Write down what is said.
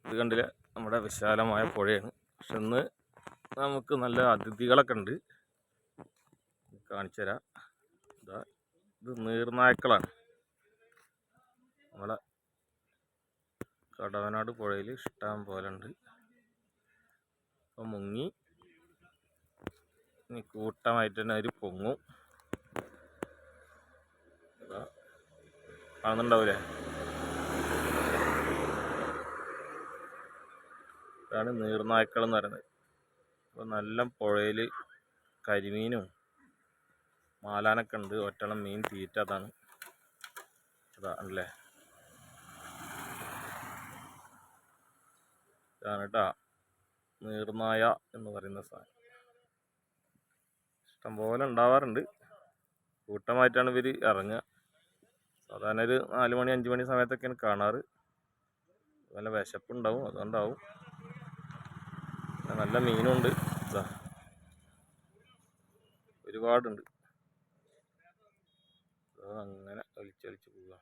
ഇത് കണ്ടില്ല, നമ്മുടെ വിശാലമായ പുഴയാണ്. പക്ഷെ ഇന്ന് നമുക്ക് നല്ല അതിഥികളൊക്കെ ഉണ്ട്, കാണിച്ചു തരാം. ഇത് നീർനായ്ക്കളാണ്. നമ്മളെ കടവനാട് പുഴയിൽ ഇഷ്ടം പോലെ ഉണ്ട്. അപ്പം മുങ്ങി ഇനി കൂട്ടമായിട്ട് തന്നെ അവർ പൊങ്ങും. കാണുന്നുണ്ടാവൂലേ? ഇതാണ് നീർനായ്ക്കൾ എന്ന് പറയുന്നത്. അപ്പോൾ നല്ല പുഴയിൽ കരിമീനും മാലാനൊക്കെ ഉണ്ട്. ഒറ്റളം മീൻ തീറ്റ അതാണ്. അല്ലേ, ഇതാണ് കേട്ടാ നീർനായ എന്ന് പറയുന്ന സാധനം. ഇഷ്ടംപോലെ ഉണ്ടാവാറുണ്ട്. കൂട്ടമായിട്ടാണ് ഇവർ ഇറങ്ങുക. സാധാരണ ഒരു 4 മണി 5 മണി സമയത്തൊക്കെയാണ് കാണാറ്. നല്ല വിശപ്പുണ്ടാവും, അതുകൊണ്ടാവും. നല്ല മീനുണ്ട്, ഒരുപാടുണ്ട്. അങ്ങനെ വലിച്ചൊലിച്ച് പോവുക.